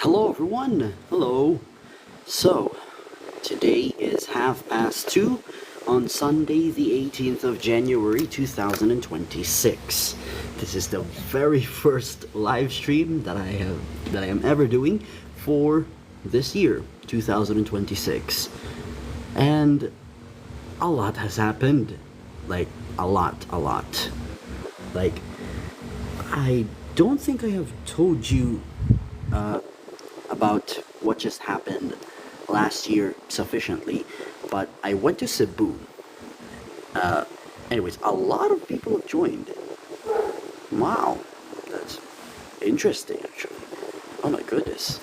Hello everyone, hello. So, today is 2:30 on Sunday the 18th of January 2026. This is the very first live stream that I am ever doing for this year, 2026. And a lot has happened. Like a lot. Like I don't think I have told you about what just happened last year sufficiently, but I went to Cebu. Anyways, a lot of people have joined. Wow, that's interesting actually. Oh my goodness.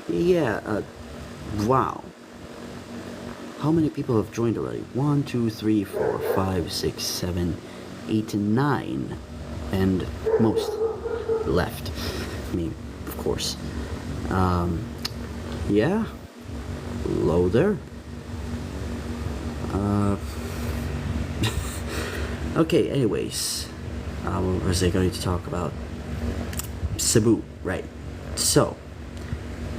Yeah, wow. How many people have joined already? 1, 2, 3, 4, 5, 6, 7, 8, 9. And most left. I mean, of course. Yeah. Hello there. Okay, anyways. What was I going to talk about? Cebu, right. So,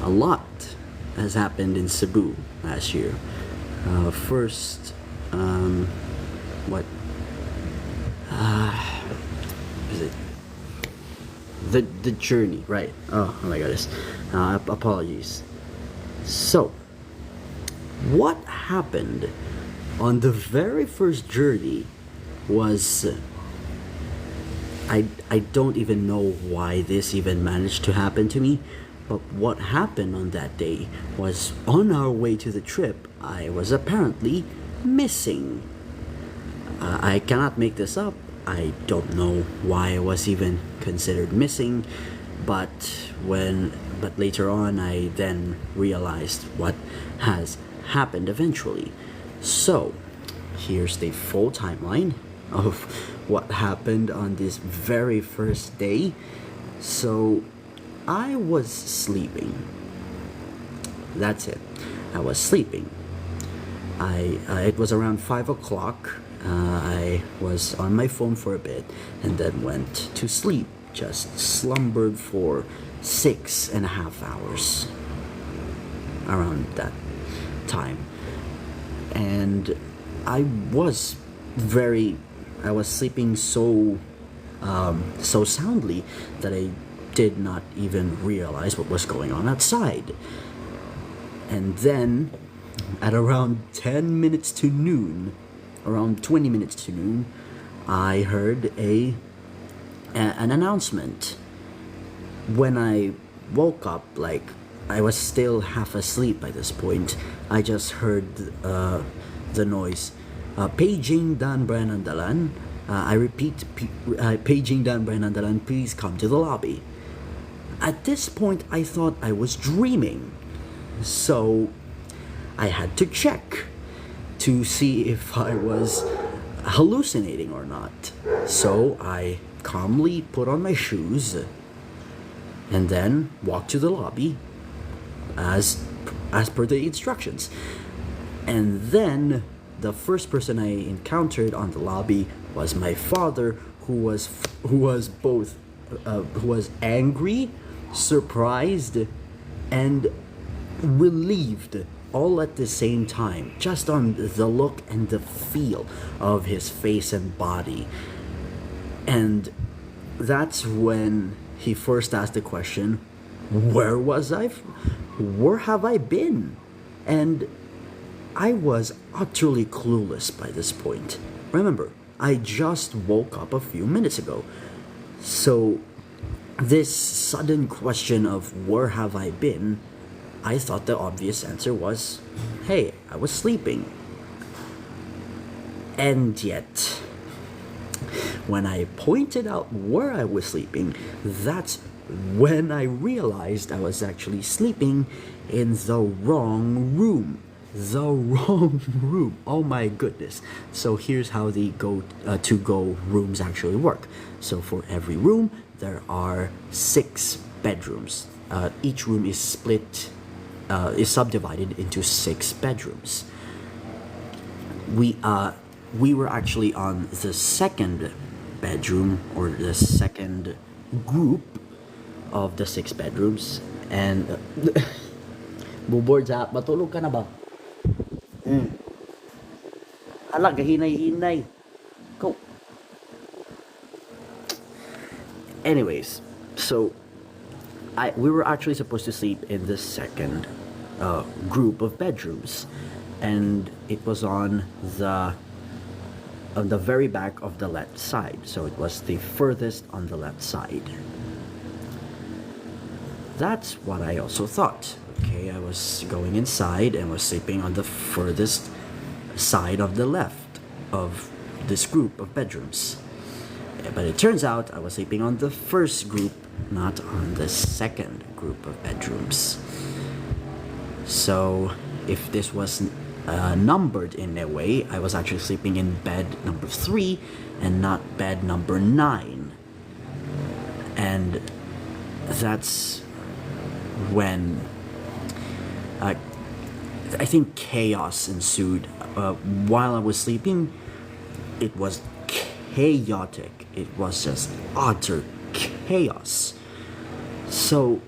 a lot has happened in Cebu last year. First, what? Is it? The journey, right? Oh my goodness. Apologies. So, what happened on the very first journey was I don't even know why this even managed to happen to me, but what happened on that day was on our way to the trip, I was apparently missing. I cannot make this up. I don't know why I was even considered missing, but later on I then realized what has happened eventually. So, here's the full timeline of what happened on this very first day. So, I was sleeping. That's it. I was sleeping. It was around 5 o'clock. I was on my phone for a bit and then went to sleep. Just slumbered for 6.5 hours around that time. And I was sleeping so soundly that I did not even realize what was going on outside. And then at around 10 minutes to noon, around 20 minutes to noon, I heard an announcement. When I woke up, like I was still half asleep by this point, I just heard the noise. Paging Dan Branandalan. I repeat, paging Dan Branandalan, please come to the lobby. At this point, I thought I was dreaming. So I had to check to see if I was hallucinating or not. So I calmly put on my shoes and then walked to the lobby as per the instructions. And then the first person I encountered on the lobby was my father, who was angry, surprised, and relieved all at the same time, just on the look and the feel of his face and body. And that's when he first asked the question, where was I? Where have I been? And I was utterly clueless by this point. Remember, I just woke up a few minutes ago. So this sudden question of where have I been, I thought the obvious answer was, hey, I was sleeping. And yet, when I pointed out where I was sleeping, that's when I realized I was actually sleeping in the wrong room. The wrong room. Oh my goodness. So here's how the to-go rooms actually work. So for every room, there are 6 bedrooms. Each room is subdivided into 6 bedrooms. We were actually on the second bedroom, or the second group of the 6 bedrooms. And bubord sa matulog ka na ba? Hala, gahinay-hinay. Go. Anyways, so we were actually supposed to sleep in the second group of bedrooms, and it was on the very back of the left side, so it was the furthest on the left side. That's what I also thought. Okay, I was going inside and was sleeping on the furthest side of the left of this group of bedrooms. But it turns out I was sleeping on the first group, not on the second group of bedrooms. So if this was numbered in a way, I was actually sleeping in bed number 3 and not bed number 9. And that's when I think chaos ensued. While I was sleeping, it was chaotic. It was just utter chaos. So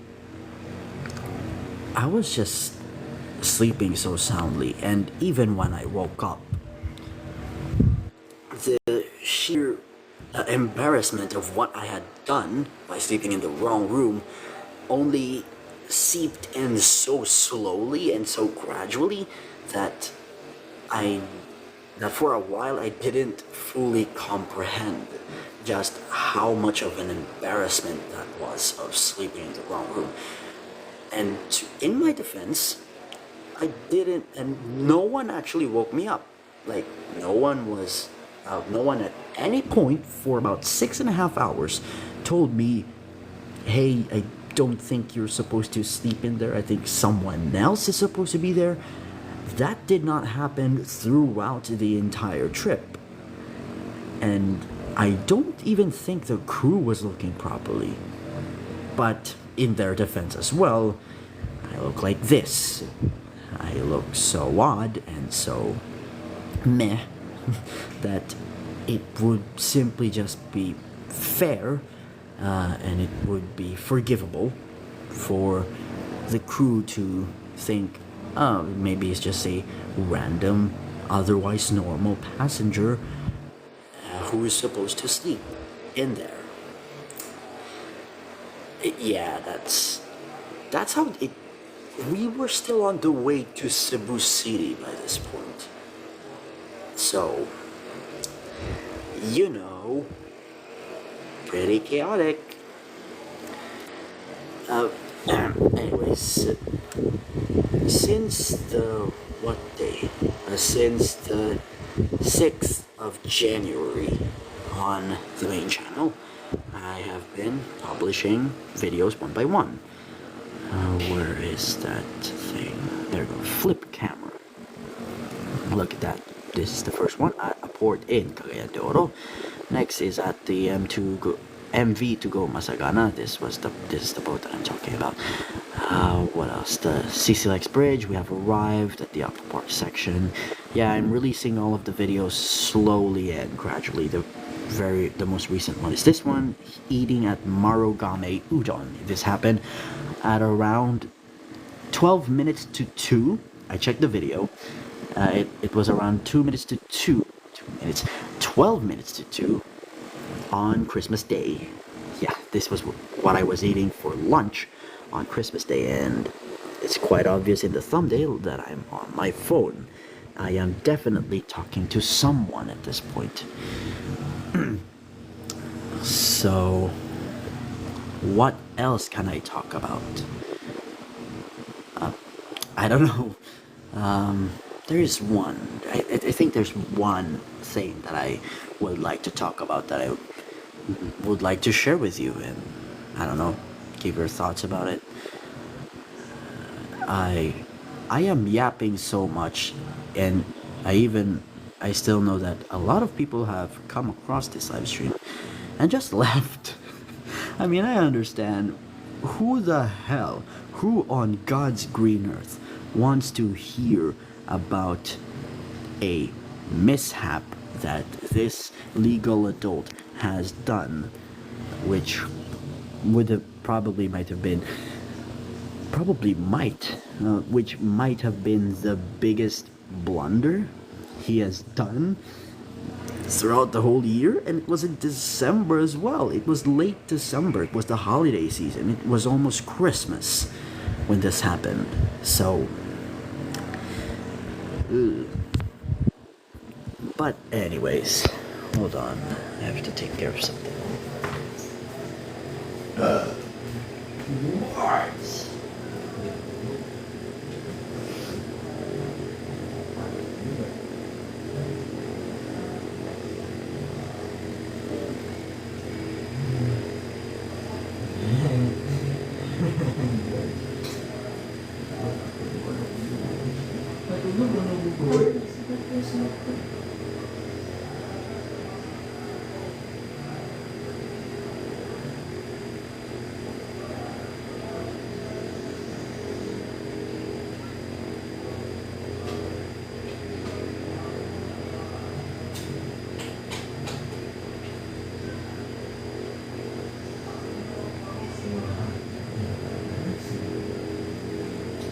I was just sleeping so soundly, and even when I woke up, the sheer embarrassment of what I had done by sleeping in the wrong room only seeped in so slowly and so gradually that for a while I didn't fully comprehend just how much of an embarrassment that was of sleeping in the wrong room. And in my defense, I didn't, and no one actually woke me up. Like, no one at any point for about 6.5 hours told me, hey, I don't think you're supposed to sleep in there. I think someone else is supposed to be there. That did not happen throughout the entire trip. And I don't even think the crew was looking properly. But in their defense as well, I look like this. I look so odd and so meh that it would simply just be fair and it would be forgivable for the crew to think, oh, maybe it's just a random, otherwise normal passenger who is supposed to sleep in there. Yeah, that's how it. We were still on the way to Cebu City by this point. So, you know, pretty chaotic. Anyways, since the what day? Since the 6th of January on the main channel, I have been publishing videos one by one. Where is that thing? There we go. Flip camera. Look at that. This is the first one at a port in Cagayan de Oro. Next is at the MV to go Masagana. This is the boat that I'm talking about. What else? The CCLX Bridge. We have arrived at the upper port section. Yeah, I'm releasing all of the videos slowly and gradually. The most recent one is this one, eating at Marugame Udon. This happened at around 12 minutes to 2. I checked the video. It was around 2 minutes to 2. 12 minutes to 2 on Christmas Day. Yeah, this was what I was eating for lunch on Christmas Day, and it's quite obvious in the thumbnail that I'm on my phone. I am definitely talking to someone at this point. So, what else can I talk about? I don't know. There is one. I think there's one thing that I would like to talk about that I would like to share with you, and I don't know, give your thoughts about it. I am yapping so much, and I still know that a lot of people have come across this live stream and just left. I mean, I understand. Who on God's green earth wants to hear about a mishap that this legal adult has done, which would have which might have been the biggest blunder he has done throughout the whole year. And it was in December as well. It was late December. It was the holiday season. It was almost Christmas when this happened. So, but anyways, hold on. I have to take care of something. What?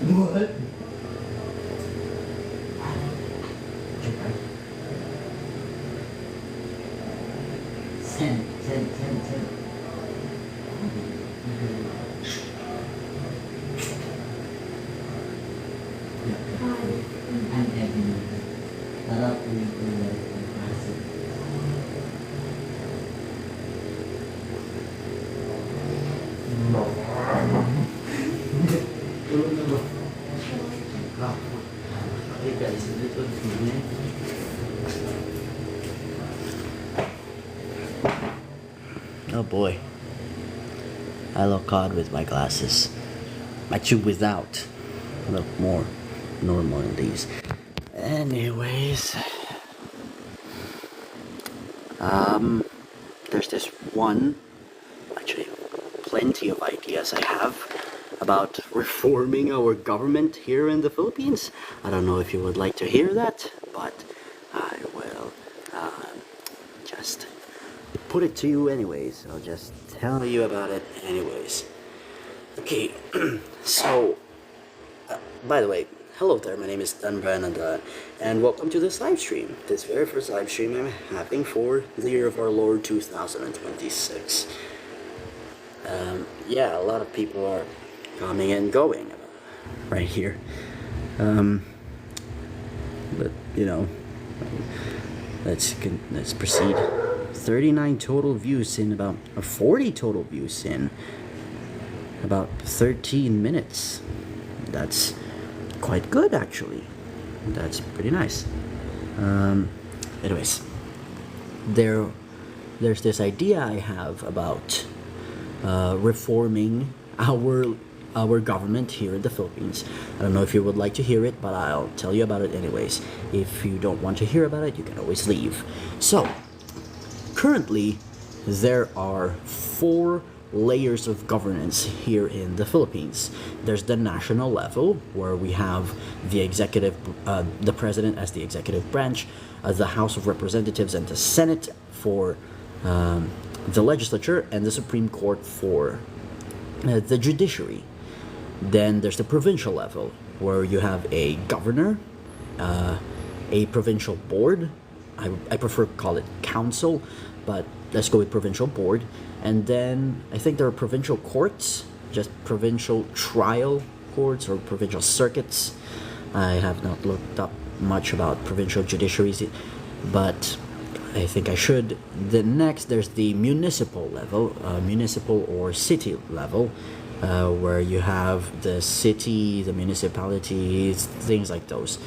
What? Ten. Oh boy, I look odd with my glasses. Actually, without. I look more normal in these. Anyways, there's this one, actually plenty of ideas I have about reforming our government here in the Philippines. I don't know if you would like to hear that, but I will just put it to you anyways. I'll just tell you about it anyways. Okay, so, by the way, hello there, my name is Dan Brand, and welcome to this live stream. This very first live stream I'm having for the year of our Lord 2026. Yeah, a lot of people are coming and going right here. But, you know, let's proceed. 39 total views in about 40 total views in about 13 minutes. That's quite good, actually. That's pretty nice. Anyways, there's this idea I have about reforming our government here in the Philippines. I don't know if you would like to hear it, but I'll tell you about it anyways. If you don't want to hear about it, you can always leave. So, currently, there are 4 layers of governance here in the Philippines. There's the national level, where we have the executive, the president as the executive branch, the House of Representatives and the Senate for the legislature, and the Supreme Court for the judiciary. Then there's the provincial level, where you have a governor, a provincial board. I prefer to call it council, but let's go with provincial board. And then I think there are provincial courts, just provincial trial courts or provincial circuits. I have not looked up much about provincial judiciaries, but I think I should. Then next, there's the municipal level, municipal or city level, where you have the city, the municipalities, things like those.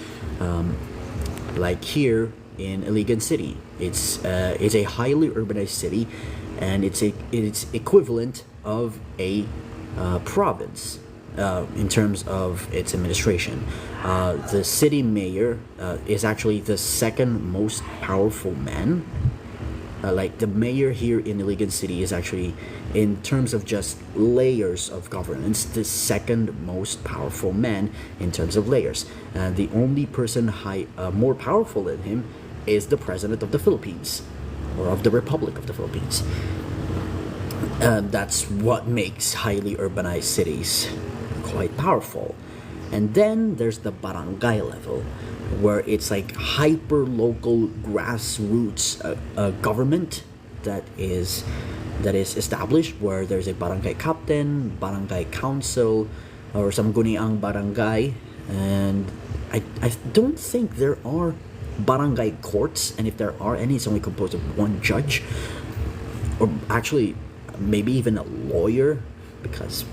Like here in Iligan City, it's a highly urbanized city, and it's equivalent of a province in terms of its administration. The city mayor is actually the second most powerful man. Like the mayor here in Iligan City is actually, in terms of just layers of governance, the second most powerful man in terms of layers. The only person more powerful than him is the president of the Philippines, or of the Republic of the Philippines. That's what makes highly urbanized cities quite powerful. And then there's the barangay level, where it's like hyper local grassroots government that is established, where there's a barangay captain, barangay council, or some guniang barangay. And I don't think there are barangay courts, and if there are any, it's only composed of one judge, or actually maybe even a lawyer, because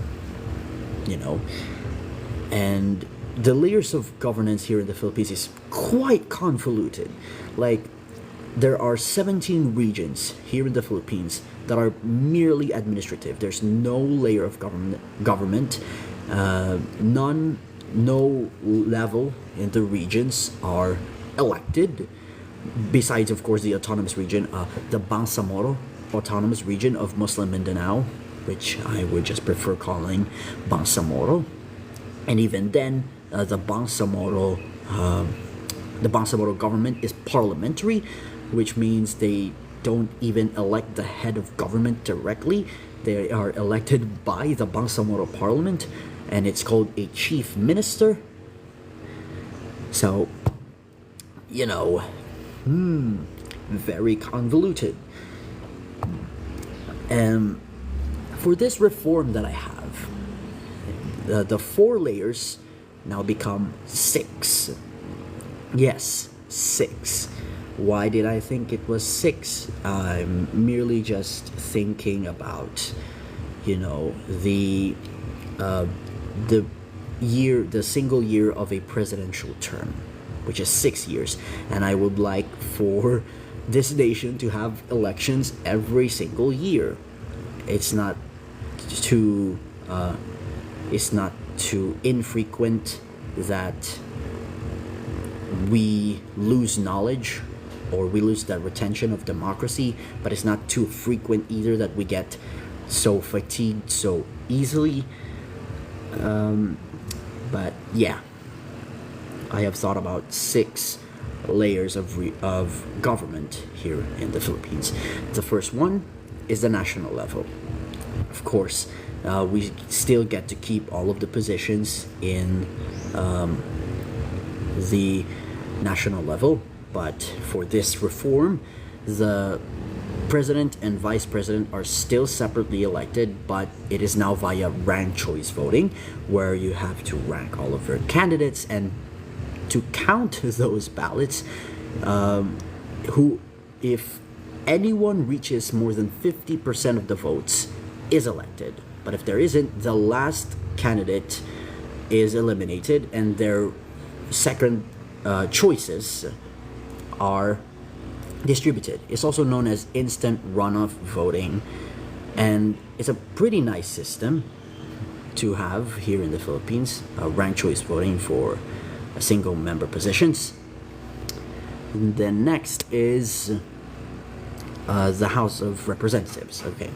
and the layers of governance here in the Philippines is quite convoluted. Like, there are 17 regions here in the Philippines that are merely administrative. There's no layer of government. No level in the regions are elected. Besides, of course, the autonomous region, the Bangsamoro autonomous region of Muslim Mindanao, which I would just prefer calling Bangsamoro. And even then, the Bangsamoro government is parliamentary, which means they don't even elect the head of government directly. They are elected by the Bangsamoro Parliament, and it's called a chief minister. So, very convoluted. And for this reform that I have, the 4 layers now become 6. Yes, 6. Why did I think it was 6? I'm merely just thinking about, the single year of a presidential term, which is 6 years, and I would like for this nation to have elections every single year. It's not too infrequent that we lose knowledge or we lose the retention of democracy, but it's not too frequent either that we get so fatigued so easily. But yeah, I have thought about 6 layers of government here in the Philippines. The first one is the national level. Of course, we still get to keep all of the positions in the national level, but for this reform, the president and vice president are still separately elected, but it is now via ranked choice voting, where you have to rank all of your candidates, and to count those ballots, if anyone reaches more than 50% of the votes, is elected. But if there isn't, the last candidate is eliminated, and their second choices are distributed. It's also known as instant runoff voting, and it's a pretty nice system to have here in the Philippines, ranked choice voting for single member positions. And then next is the House of Representatives. Okay.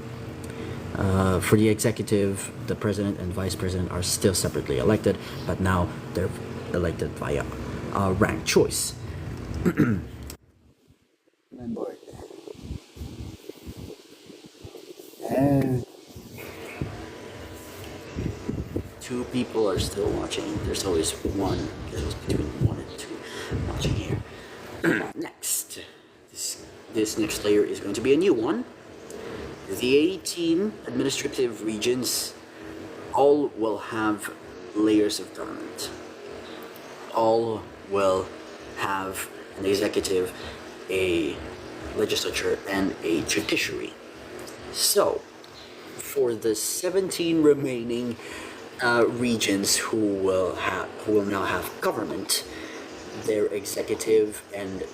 For the executive, the president and vice president are still separately elected, but now they're elected via ranked choice. I'm bored. And 2 people are still watching. There's always one. There's always between 1 and 2 watching here. Next, this next layer is going to be a new one. The 18 administrative regions all will have layers of government. All will have an executive, a legislature, and a judiciary. So, for the 17 remaining regions who will now have government, their executive and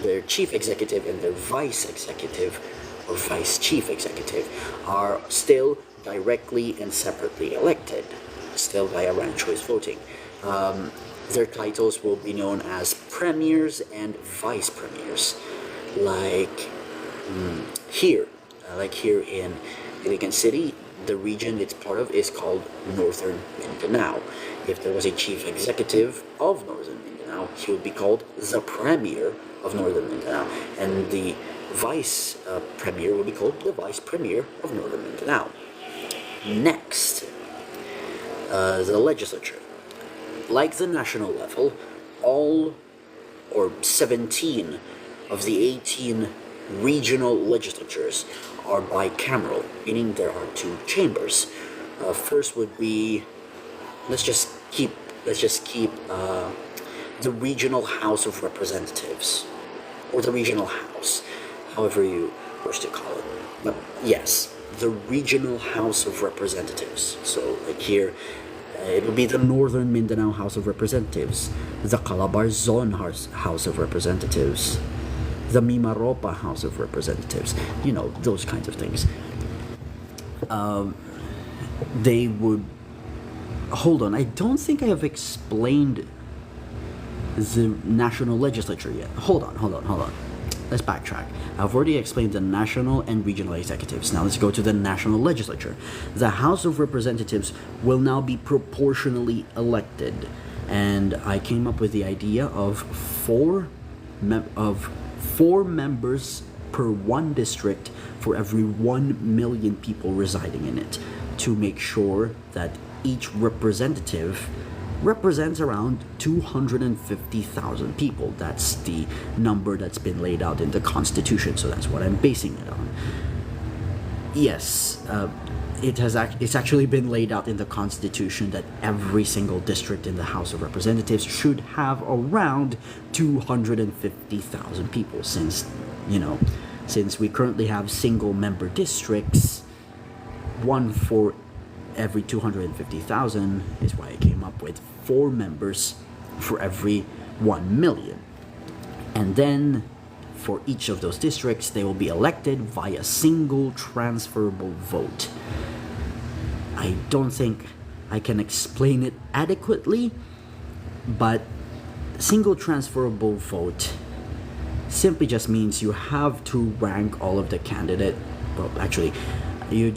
their chief executive and their vice executive or vice chief executive are still directly and separately elected, still via ranked choice voting. Their titles will be known as premiers and vice premiers, like here in Iligan City, the region it's part of is called Northern Mindanao. If there was a chief executive of Northern Mindanao, he would be called the Premier of Northern Mindanao, and the Vice Premier would be called the Vice Premier of Northern Mindanao. Next, the legislature. Like the national level, all or 17 of the 18 regional legislatures are bicameral, meaning there are two chambers. First would be, let's just keep the regional House of Representatives, or the regional House, however you wish to call it. But yes, the regional House of Representatives. So like here, it would be the Northern Mindanao House of Representatives, the Calabarzon House of Representatives, the Mimaropa House of Representatives, you know, those kinds of things. They would... Hold on, I don't think I have explained the national legislature yet. Hold on. Let's backtrack. I've already explained the national and regional executives. Now let's go to the national legislature. The House of Representatives will now be proportionally elected, and I came up with the idea of four members per one district for every 1 million people residing in it, to make sure that each representative represents around 250,000 people. That's the number that's been laid out in the Constitution, so that's what I'm basing it on. Yes, it's actually been laid out in the Constitution that every single district in the House of Representatives should have around 250,000 people, since we currently have single member districts, one for every 250,000 is why I came up with 4 members for every 1 million. And then for each of those districts, they will be elected via single transferable vote. I don't think I can explain it adequately, but single transferable vote simply just means you have to rank all of the candidate. Well, actually, you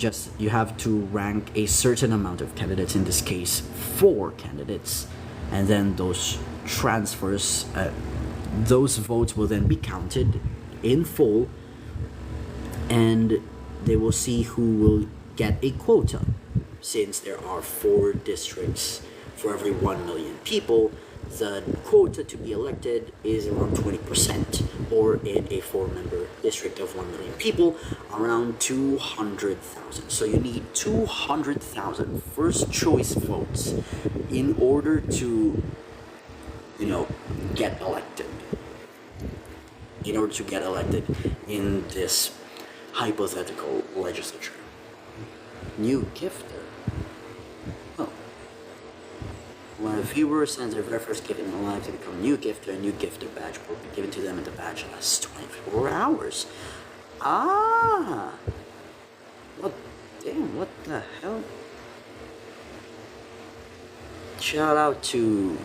have to rank a certain amount of candidates, in this case 4 candidates, and then those transfers, those votes will then be counted in full, and they will see who will get a quota. Since there are 4 districts for every 1 million people, the quota to be elected is around 20%, or in a 4-member district of 1 million people, around 200,000. So you need 200,000 first choice votes in order to, get elected. In order to get elected in this hypothetical legislature. New gifter. When a viewer sends their very first gift in their life to become a new gifter badge will be given to them, and the badge lasts 24 hours. Ah! What the hell? Shout out to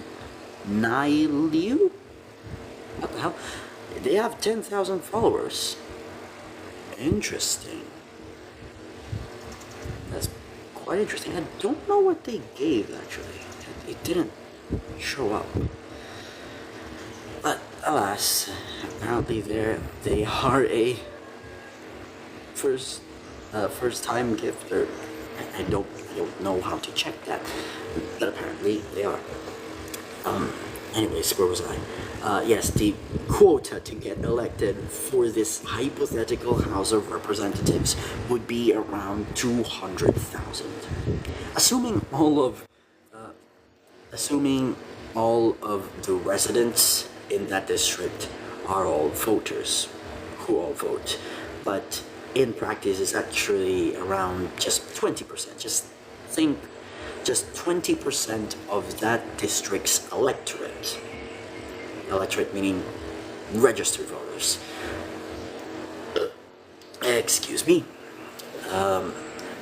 Nailu? What the hell? They have 10,000 followers. Interesting. That's quite interesting. I don't know what they gave, actually. It didn't show up. But alas, apparently they are a first time gifter. I don't know how to check that, but apparently they are. Anyways, where was I? Yes, the quota to get elected for this hypothetical House of Representatives would be around 200,000. Assuming all of the residents in that district are all voters who all vote, but in practice it's actually around just 20%. Just 20% of that district's electorate meaning registered voters. Excuse me. I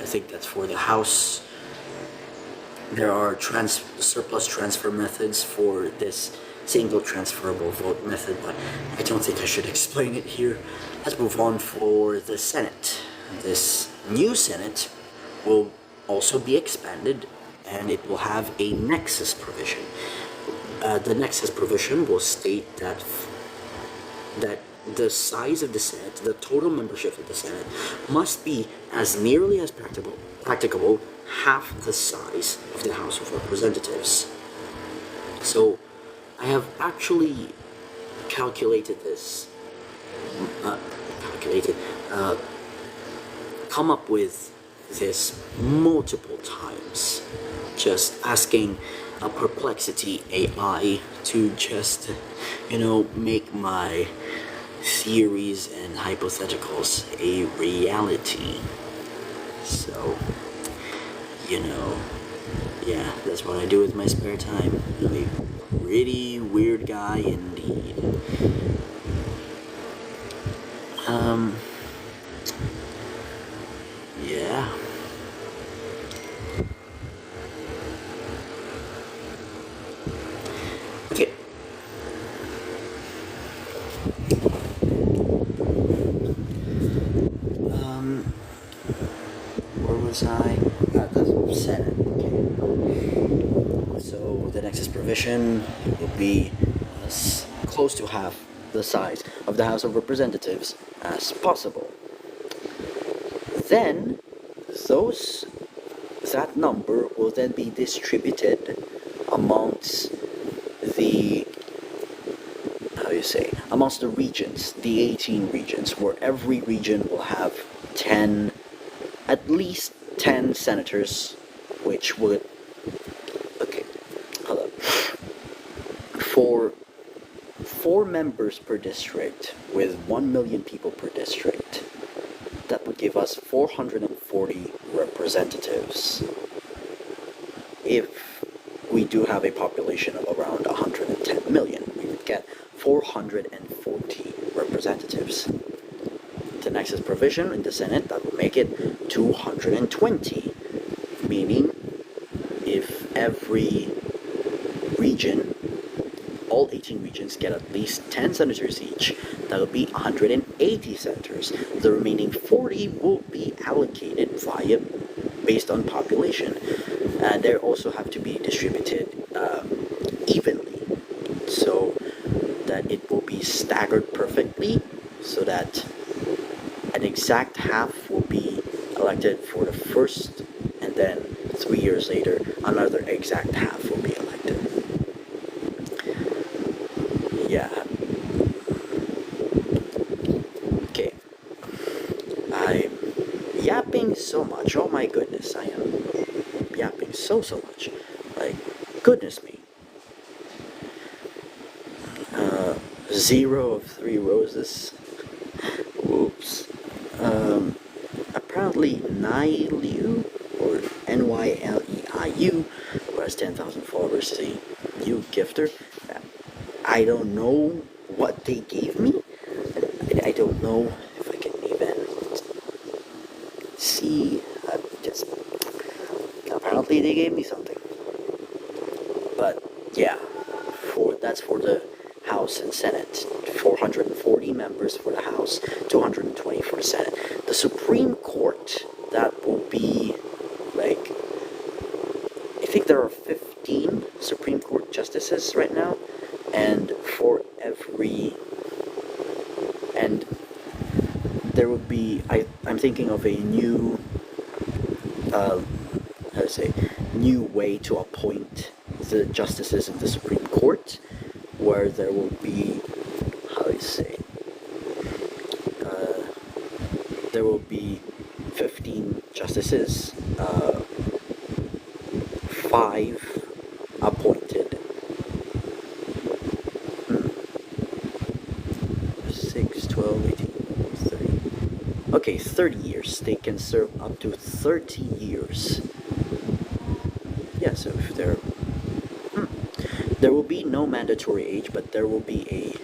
think that's for the House. There are surplus transfer methods for this single transferable vote method, but I don't think I should explain it here. Let's move on for the Senate. This new Senate will also be expanded, and it will have a nexus provision. The nexus provision will state that the size of the Senate, the total membership of the Senate, must be as nearly as practicable half the size of the House of Representatives. So, I have actually calculated this, calculated, come up with this multiple times, just asking a Perplexity AI to just, make my theories and hypotheticals a reality. So, yeah, that's what I do with my spare time. I'm a pretty weird guy indeed. Yeah. Okay. Where was I? The Senate. Okay. So the nexus provision will be close to half the size of the House of Representatives as possible. Then, that number will then be distributed amongst the amongst the regions, the 18 regions, where every region will have 10, at least 10 senators, which would, okay, hold up, for 4 members per district with 1 million people per district, that would give us 440 representatives. If we do have a population of around 110 million, we would get 440 representatives. The nexus provision in the Senate, that will make it 220, meaning if every region, all 18 regions, get at least 10 senators each, that will be 180 senators. The remaining 40 will be allocated based on population. And they also have to be distributed evenly, so that it will be staggered perfectly, so that an exact half will be elected for the first, and then 3 years later, another exact half will be elected. Yeah. Okay. I'm yapping so much. Oh my goodness, I am yapping so much. Like, goodness me. 0 of 3 roses. Whoops. Apparently Nyiu, or Nyleiu, who has 10,000 followers, is a new gifter. I don't know what they gave me. I don't know if I can even see. Just apparently they gave me something. But yeah, that's for the House and Senate. 440 members for the House, 220 for the Senate. The Supreme Court, that will be like, I think there are 15 Supreme Court justices right now, and there would be, I'm thinking of a new, new way to appoint the justices of the Supreme Court, where there will be, there will be 15 justices, 5 appointed. 6, 12, 18, 30. Okay, 30 years. They can serve up to 30 years. Yeah, so if there will be no mandatory age, but there will be a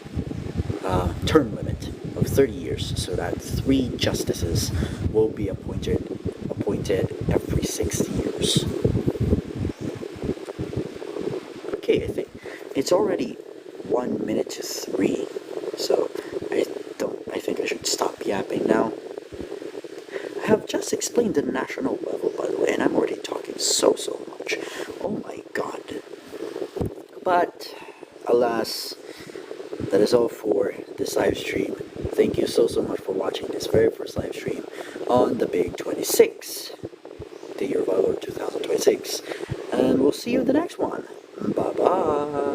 term limit of 30 years, so that 3 justices will be appointed every 6 years. Okay, I think it's already 1 minute to 3, so I think I should stop yapping now. I have just explained the national level, by the so much. Oh my god. But, alas, that is all for this live stream. Thank you so much for watching this very first live stream on the Big 26, the year of our Lord 2026. And we'll see you in the next one. Bye bye.